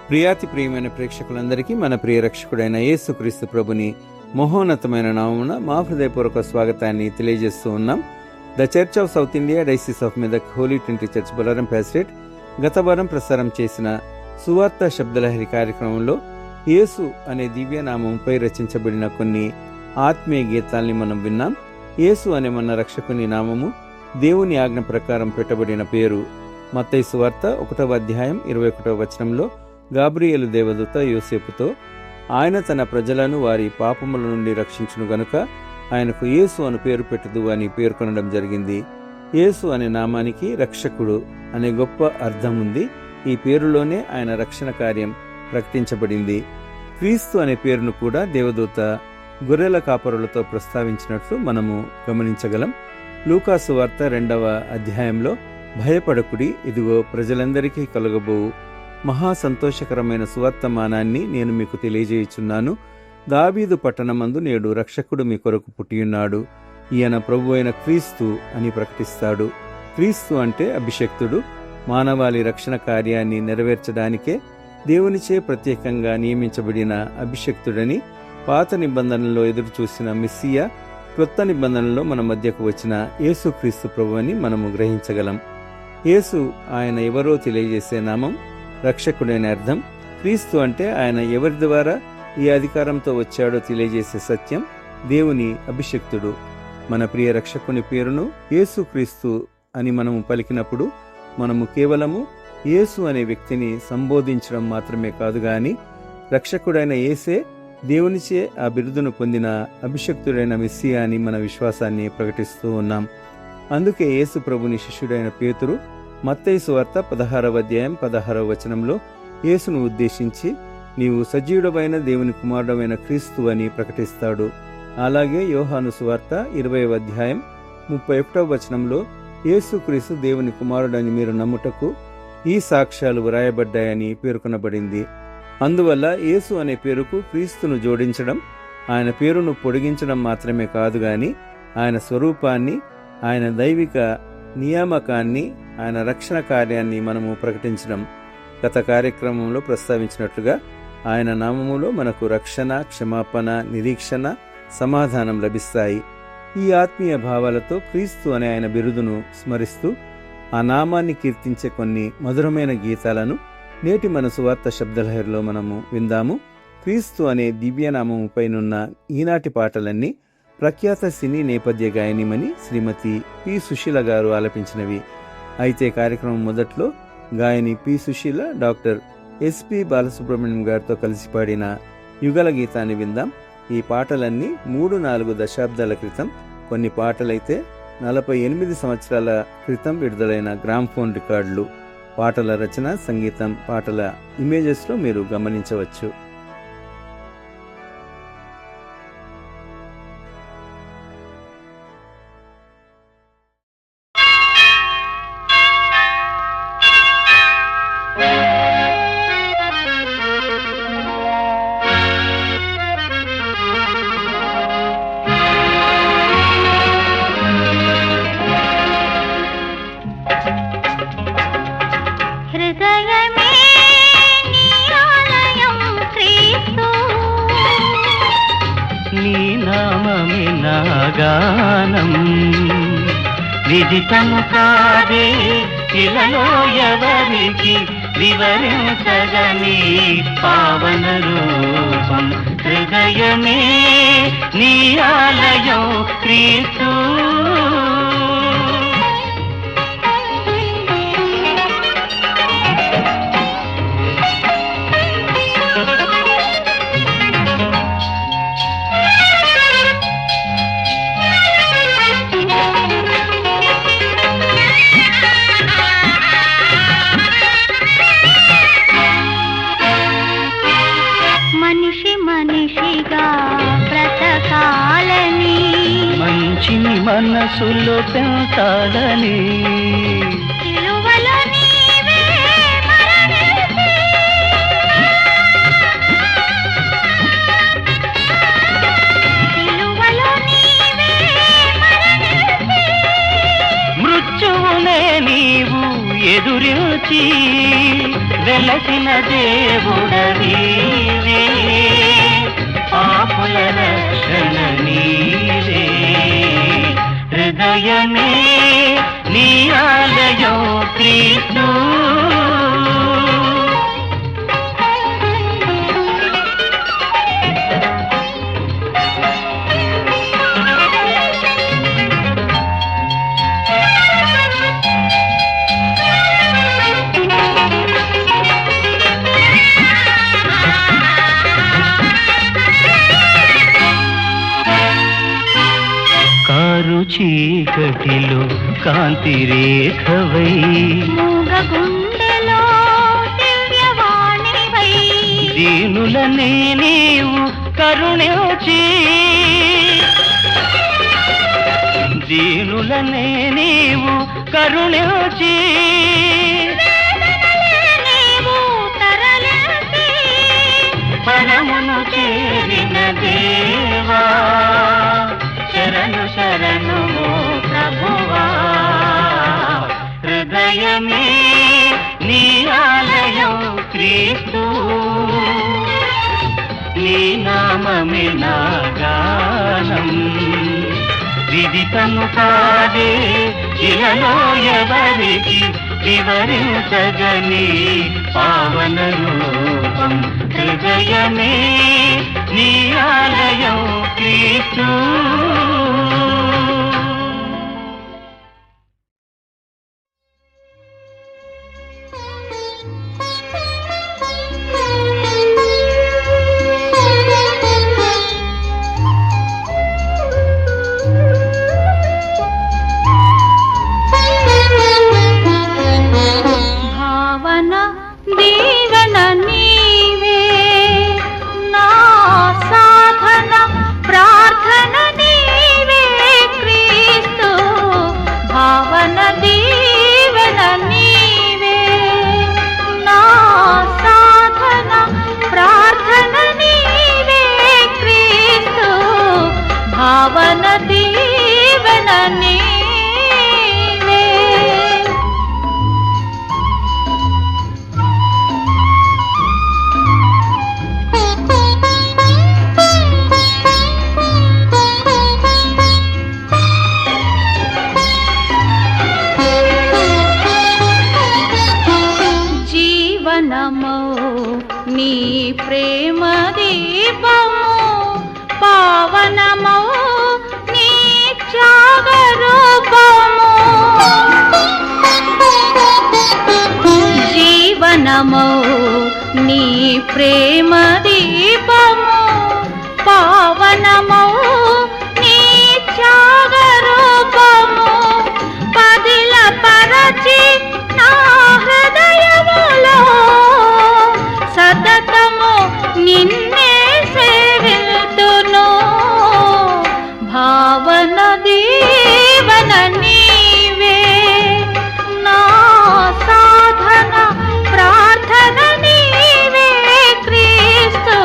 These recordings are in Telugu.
ప్రియాతి ప్రియమైన ప్రేక్షకులందరికీ మన ప్రియ రక్షకుడైన యేసుక్రీస్తు ప్రభుని మహోన్నతమైన నామమున మా హృదయపూర్వక స్వాగతాన్ని తెలియజేస్తూ ఉన్నాం. The Church of South India diocese of Medak Holy Trinity Church Bolarum pastorate గత వారం ప్రసారం చేసిన సువార్త శబ్దలహరి కార్యక్రమంలో యేసు అనే దివ్యనామంపై రచించబడిన కొన్ని ఆత్మీయ గీతాల్ని మనం విన్నాం. యేసు అనే మన రక్షకుని నామము దేవుని ఆజ్ఞ ప్రకారం పెట్టబడిన పేరు. మత్తయి సువార్త 1వ అధ్యాయం 21వ వచనంలో గాబ్రియేలు దేవదూత యోసేపుతో ఆయన తన ప్రజలను వారి పాపముల నుండి రక్షించును గనుక ఆయనకు యేసు అను పేరు పెట్టుదు అని పేర్కొనడం జరిగింది. యేసు అనే నామానికి రక్షకుడు అనే గొప్ప అర్థం ఉంది. ఈ పేరులోనే ఆయన రక్షణ కార్యం ప్రకటించబడింది. క్రీస్తు అనే పేరును కూడా దేవదూత గొర్రెల కాపరులతో ప్రస్తావించినట్లు మనము గమనించగలం. లూకాసు వార్త 2వ అధ్యాయంలో భయపడకుడి, ఇదిగో ప్రజలందరికీ కలుగబోవు మహా సంతోషకరమైన సువర్తమానాన్ని నేను మీకు తెలియజేయుచున్నాను. దావీదు పట్టణమందు నేడు రక్షకుడు మీ కొరకు పుట్టియున్నాడు. ఈయన ప్రభు అయిన క్రీస్తు అని ప్రకటిస్తాడు. క్రీస్తు అంటే అభిషక్తుడు. మానవాళి రక్షణ కార్యాన్ని నెరవేర్చడానికే దేవునిచే ప్రత్యేకంగా నియమించబడిన అభిషక్తుడని పాత నిబంధనలో ఎదురు చూసిన మెస్సియా క్రొత్త నిబంధనలో మన మధ్యకు వచ్చిన యేసుక్రీస్తు ప్రభు అని మనము గ్రహించగలం. యేసు ఆయన ఎవరో తెలియజేసే నామం, రక్షకుడైన అర్థం. క్రీస్తు అంటే ఆయన ఎవరి ద్వారా ఈ అధికారంతో వచ్చాడో తెలియజేసే సత్యం. దేవుని అభిషక్తుడు. మన ప్రియ రక్షకుని పేరును యేసు క్రీస్తు అని మనము పలికినప్పుడు మనము కేవలము యేసు అనే వ్యక్తిని సంబోధించడం మాత్రమే కాదు గాని రక్షకుడైన యేసే దేవునిచే ఆ బిరుదును పొందిన అభిషక్తుడైన మెస్సియా అని మన విశ్వాసాన్ని ప్రకటిస్తూ ఉన్నాం. అందుకే యేసు ప్రభుని శిష్యుడైన పేతురు మత్తయి సువార్త 16వ అధ్యాయం 16వ వచనంలో యేసును ఉద్దేశించి నీవు సజీవుడవైన దేవుని కుమారుడమైన క్రీస్తు అని ప్రకటిస్తాడు. అలాగే యోహాను సువార్త 20వ అధ్యాయం 31వ వచనంలో యేసుక్రీస్తు దేవుని కుమారుడని మీరు నమ్ముటకు ఈ సాక్ష్యాలు వ్రాయబడ్డాయని పేర్కొనబడింది. అందువల్ల యేసు అనే పేరుకు క్రీస్తును జోడించడం, ఆయన పేరును పొడిగించడం మాత్రమే కాదు గాని ఆయన స్వరూపాన్ని, ఆయన దైవిక నియామకాన్ని, ఆయన రక్షణ కార్యాన్ని మనము ప్రకటించడం. గత కార్యక్రమంలో ప్రస్తావించినట్లుగా ఆయన నామములో మనకు రక్షణ, క్షమాపణ, నిరీక్షణ, సమాధానం లభిస్తాయి. ఈ ఆత్మీయ భావాలతో క్రీస్తు అనే ఆయన బిరుదును స్మరిస్తూ ఆ నామాన్ని కీర్తించే కొన్ని మధురమైన గీతాలను నేటి మన సువార్త శబ్దలహరిలో మనము విందాము. క్రీస్తు అనే దివ్యనామముపైనున్న ఈనాటి పాటలన్నీ ప్రఖ్యాత సినీ నేపథ్య గాయనిమని శ్రీమతి పి. సుశీల గారు ఆలపించినవి. అయితే కార్యక్రమం మొదట్లో గాయని పి. సుశీల డాక్టర్ ఎస్పి బాలసుబ్రహ్మణ్యం గారితో కలిసి పాడిన యుగల గీతాన్ని విందాం. ఈ పాటలన్నీ 3-4 దశాబ్దాల క్రితం, కొన్ని పాటలైతే 48 సంవత్సరాల క్రితం విడుదలైన గ్రామ్ఫోన్ రికార్డులు. పాటల రచన, సంగీతం, పాటల ఇమేజెస్లో మీరు గమనించవచ్చు. గానం విదితము కాదే ఇలలో ఎవరికి వివరించగని పావన రూపం. హృదయమే నీ ఆలయం క్రీస్తు. మంచిని మనసులో పెంచాలని మృత్యువునే నీవు ఎదురించి వెలసిన దేవుడవీవే, పాపుల రక్షణ నీవే. హృదయమే నీ ఆలయం క్రీస్తు. కారు చీకటిలో కాంతి రేఖవై, మూగగుండెలో దివ్యవాణివై, దీనులనే నీవు కరుణించి, దీనులనే నీవు కరుణించి, నీవు తరలించి, పరమును చేరిన దేవా, శరణు శరణు ప్రభువా. హృదయమే నీ ఆలయం క్రీస్తు, నీ నామమే నా గానం. విదితము కాదే ఇలలో ఎవరికి వివరించగని పావన రూపం. హృదయమే నీ ఆలయం క్రీస్తు. భావన దీవెన నీవే, నా సాధన ప్రార్థన నీవే క్రీస్తు. భావన దీవెన నీవే, నా సాధన ప్రార్థన నీవే క్రీస్తు. భావన దీవెన నీవే. జీవనమో నీ ప్రేమ దీపము, పావనమో నీ త్యాగరూపము. జీవనమో నీ ప్రేమ దీపము, పావనమో నీ త్యాగరూపము. పదిల పరచి నా హృదయములో సతతము నిన్నే సేవితును. భావన దీవన నీవే, నా సాధన ప్రార్థన నీవే క్రీస్తు.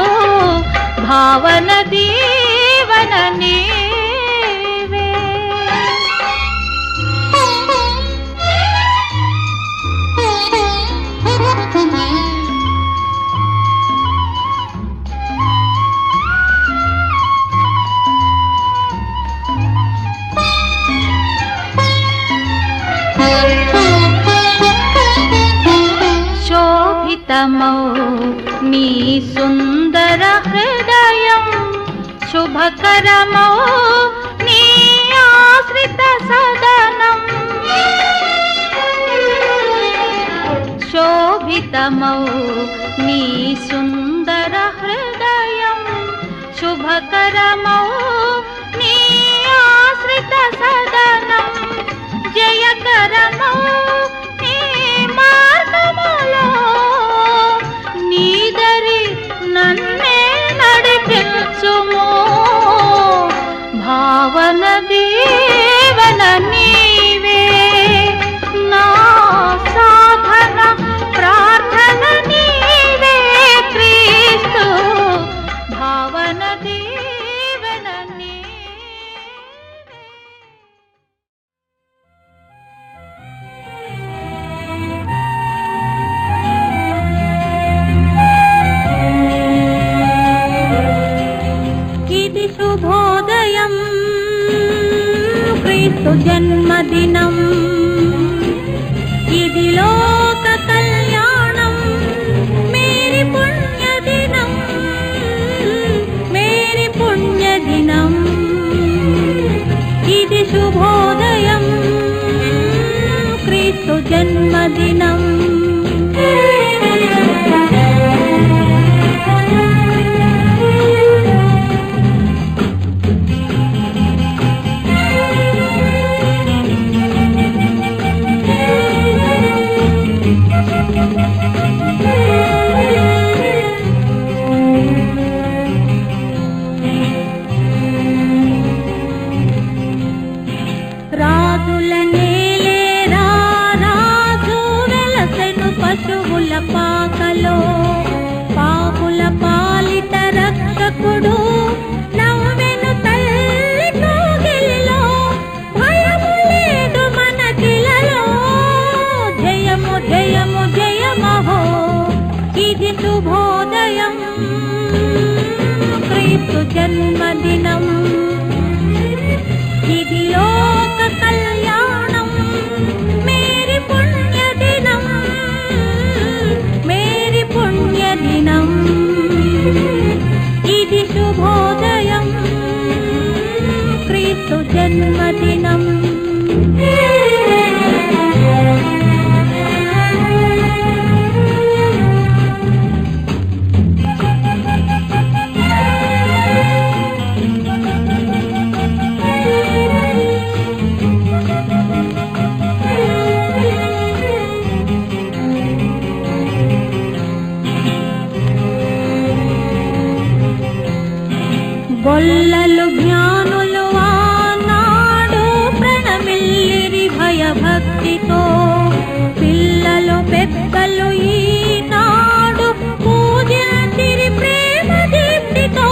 భావన దీవన నీవే. శోభితమౌ నీ సుందర హృదయం, శుభకరమౌ నీ ఆశ్రిత సదనం. శోభితమౌ నీ సుందర హృదయం, శుభకరమౌ నీ ఆశ్రిత సదనం. జయకరమౌ నీ మార్గములో, నీదరి నన్నే నడిపించుము. భావన దీవన నీవే, నా సాధన ప్రార్థన నీవే క్రీస్తు. భావన దీవన నీవే. క్రీస్తు జన్మదినం ఇది లోక కళ్యాణం మేరీ పుణ్యదినం మేరీ పుణ్యదినం ఇది శుభోదయం క్రీస్తు జన్మదినం రాజుల నేలేరా రాజు వెలసెను పశువుల పాకలో పాపుల పాలిట రక్షకుడు నవ్వెను తల్లి కోగిలిలో భయము లేదు మనకిలలో జయము జయము జయమహో ఇది శుభోదయం క్రీస్తు జన్మదినం ఇది లోక కళ్యాణం మేరీ పుణ్యదినం మేరీ పుణ్యదినం ఇది శుభోదయం క్రీస్తు జన్మదినం గొల్లలు జ్ఞానులు ఆనాడు ప్రణమిల్లిరి భయభక్తితో పిల్లలు పెద్దలు ఈనాడు పూజించిరి ప్రేమ దీప్తితో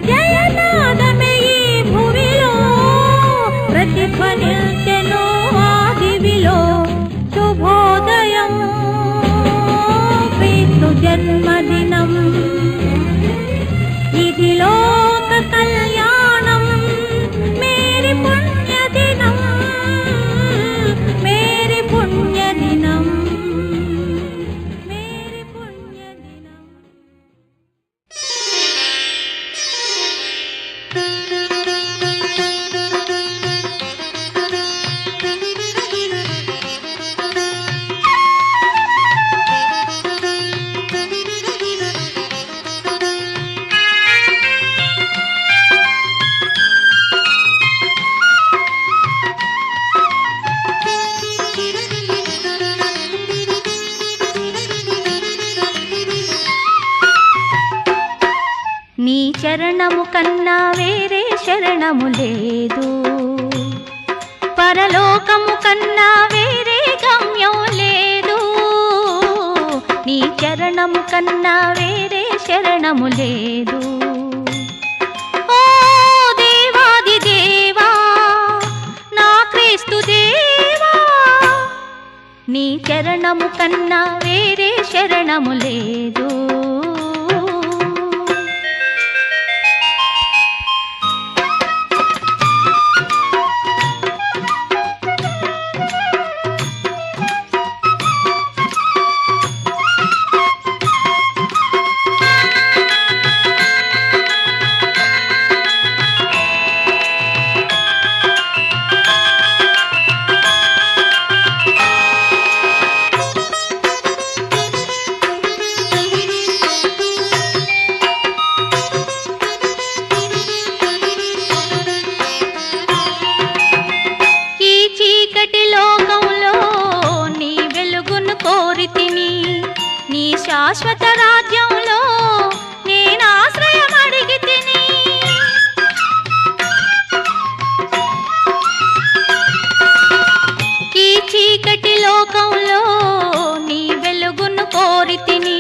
జయనాదమే ఈ భువిలో ప్రతిధ్వనించెను ఆ దివిలో శుభోదయం క్రీస్తు జన్మదినం ఇది లోక కళ్యాణం మేరీ పుణ్యదినం మేరీ పుణ్యదినం మేరీ పుణ్యదినం నీ చరణము కన్నా వేరే శరణము లేదు పరలోకము కన్నా వేరే గమ్యం లేదు నీ చరణము కన్నా వేరే శరణము లేదు ఓ దేవాది దేవా నా క్రీస్తు దేవా నీ చరణము కన్నా వేరే శరణము లేదు శాశ్వత రాజ్యంలో నేను ఆశ్రయం అడిగితిని ఈ చీకటి లోకంలో నీ వెలుగును కోరితిని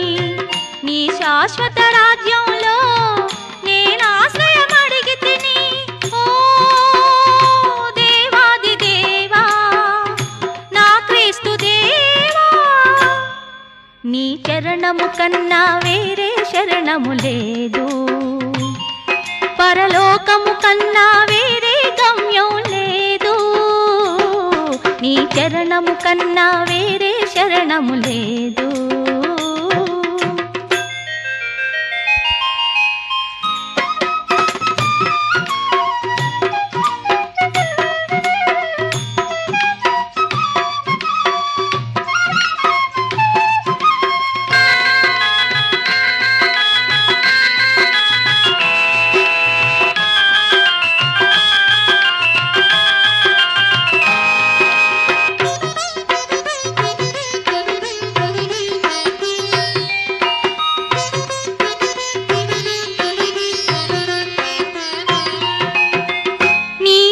నీ శాశ్వత రాజ్యంలో నేను ఆశ్రయం అడిగితిని ఓ దేవాది దేవా నా క్రీస్తు దేవా నీ చరణము కన్నా వేరే శరణము లేదు పరలోకము కన్నా వేరే గమ్యం లేదు నీ చరణము కన్నా వేరే శరణము లేదు.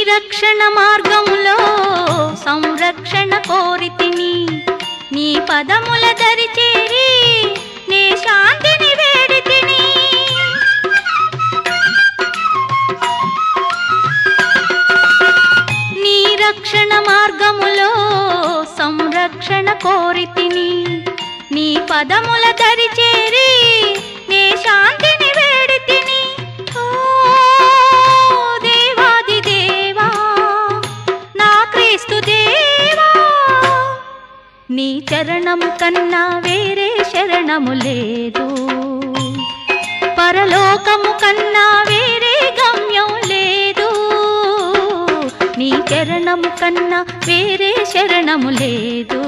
రక్షణ మార్గములో సంరక్షణ కోరితిని, నీ పదముల దరి చేరి నే శాంతిని వేడితిని. నీ రక్షణ మార్గములో సంరక్షణ కోరితిని, నీ పదముల దరి చేరి నే శాంతిని వేడితిని. ఓ నీ చరణము కన్నా వేరే శరణము లేదు, పరలోకము కన్నా వేరే గమ్యం లేదు. నీ చరణము కన్నా వేరే శరణము లేదు.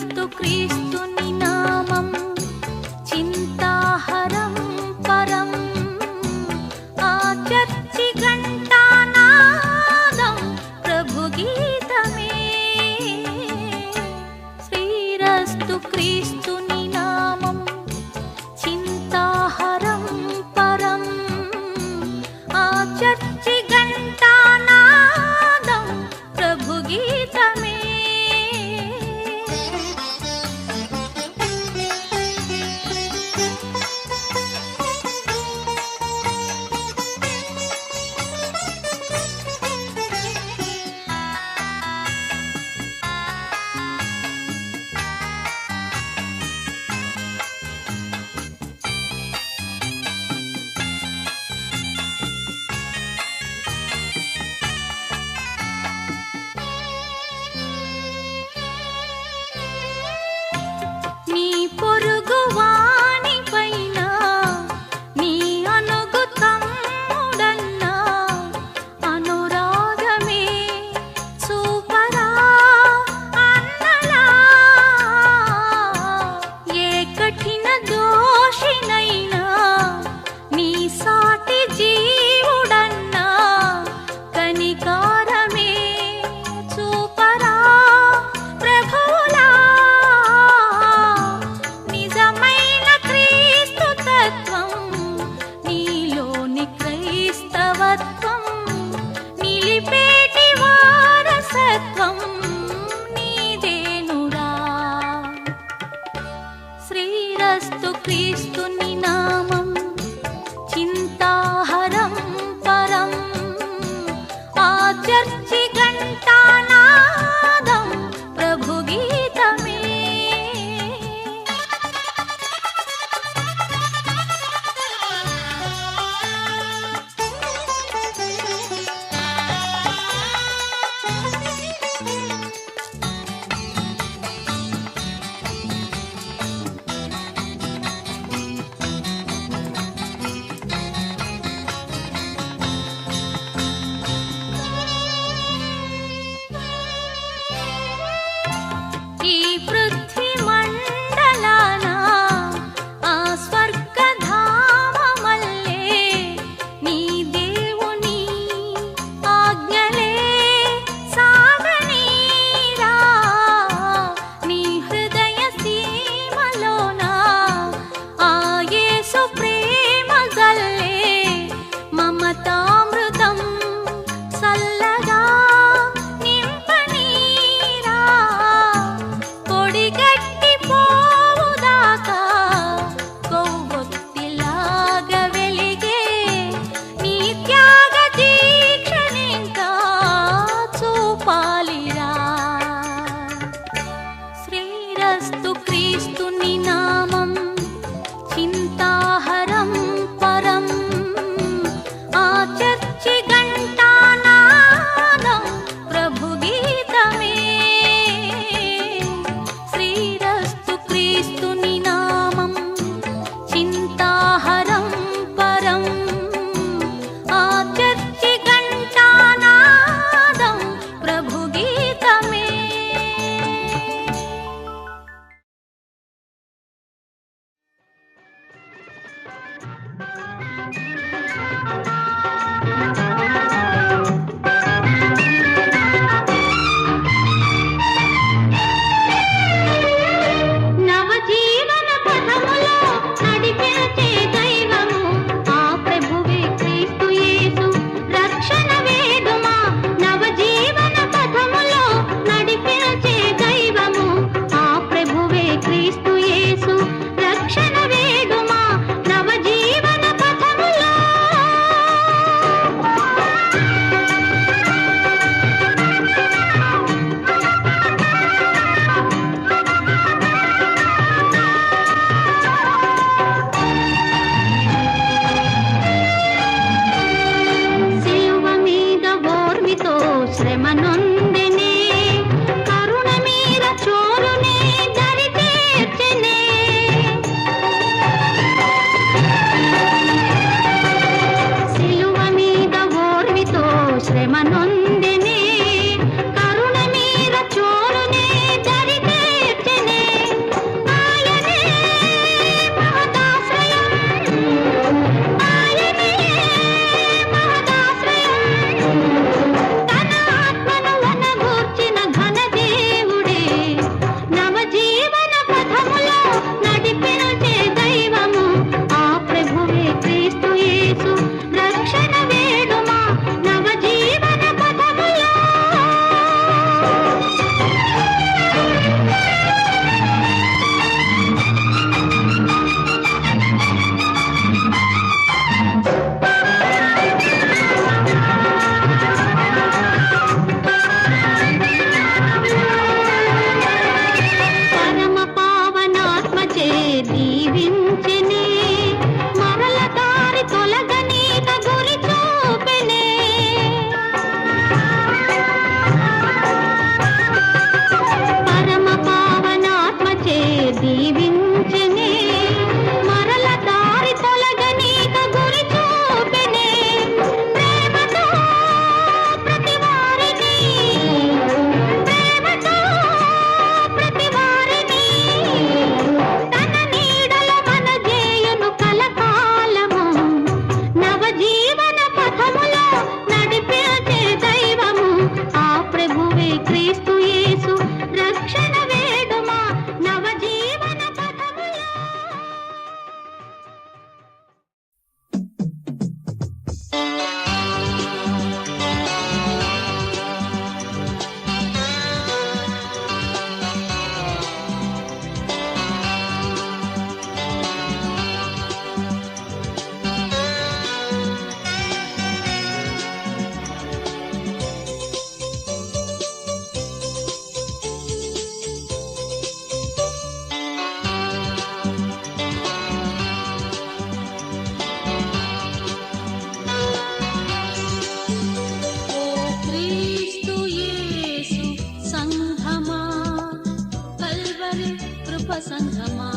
శ్రీరస్తు క్రీస్తుని నామం చింతాహరం పరం ఆ చర్చి ఘంటానాదం ప్రభు గీతమే శ్రీరస్తు క్రీస్తుని నామం చింతాహరం పరం ఆ చర్చి ఘంటానాదం ప్రభు గీతమే నీ పొరుగు వాని పైన నీ అనుగు తమ్ముడన్నా అనురాగమే చూపరా అన్నలా ఏ కఠిన దోషినైనా నీ సాటి జీవుడన్నా కనికారమే చూపరా ప్రభువులా నిజమైన క్రీస్తు తత్వం నీలోని క్రైస్తవత్వం నిలిపేటి వారసత్వం నీదేనురా శ్రీరస్తు క్రీస్తుని నామం చింతాహరం పరం ఆ చర్చి ఘంటానాదం ప్రభు గీతమే సంఘమా.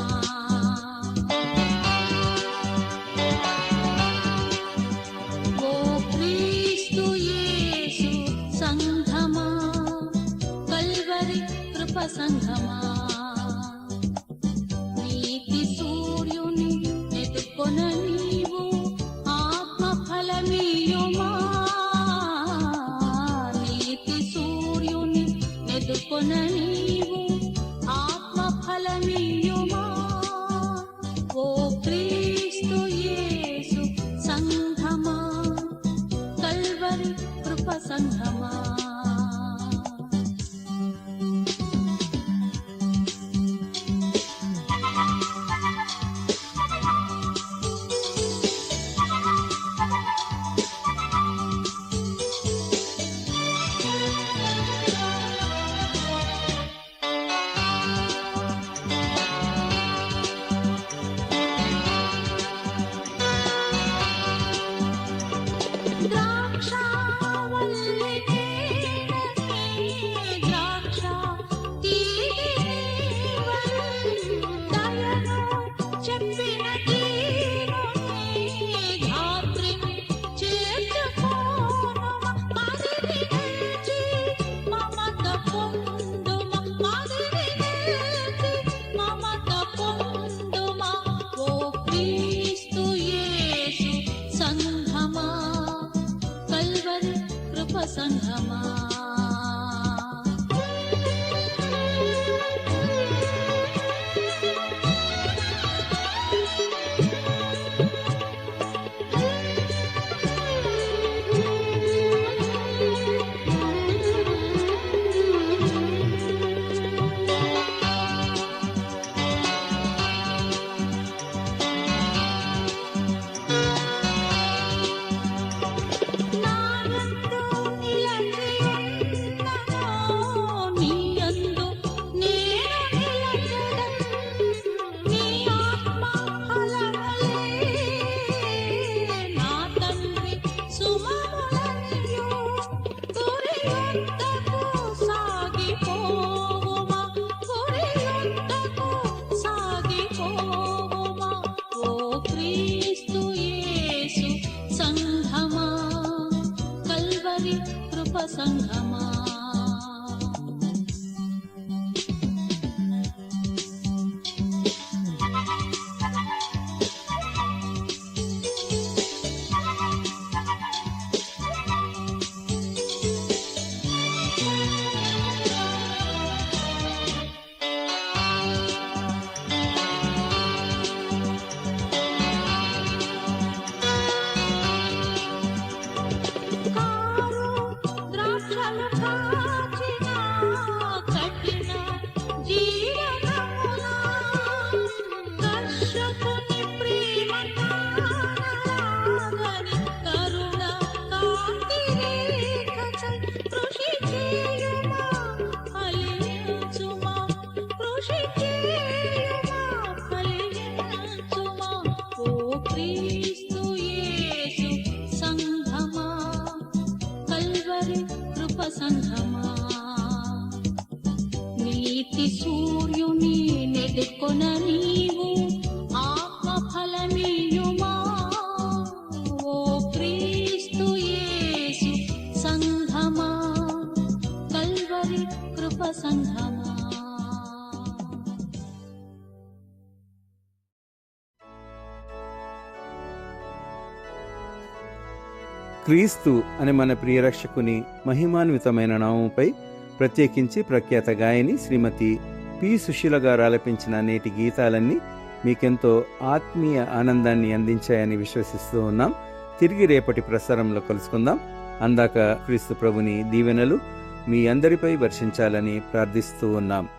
ఓ క్రీస్తు యేసు సంఘమా, కల్వరి కృప సంఘమా, నీతి సూర్యుని ఎదుర్కొన నీవు ఆత్మ ఫలమీయుమా. నీతి సూర్యుని ఎదుర్కొన నీవు ఆత్మ ఫలమీయుమా. ఓ క్రీస్తు యేసు సంఘమా, కల్వరి కృప సంఘమా. సంఘమా. సంఘమా. సంఘమా, నీతి సూర్యుని నెదుకొన నీవు ఆత్మ ఫలమీయుమా. ఓ క్రీస్తు యేసు సంఘమా, కల్వరి కృప సంఘమా. క్రీస్తు అనే మన ప్రియరక్షకుని మహిమాన్వితమైన నామముపై ప్రత్యేకించి ప్రఖ్యాత గాయని శ్రీమతి పి. సుశీల గారు ఆలపించిన నేటి గీతాలన్నీ మీకెంతో ఆత్మీయ ఆనందాన్ని అందించాయని విశ్వసిస్తూ ఉన్నాం. తిరిగి రేపటి ప్రసారంలో కలుసుకుందాం. అందాక క్రీస్తు ప్రభుని దీవెనలు మీ అందరిపై వర్షించాలని ప్రార్థిస్తూ ఉన్నాం.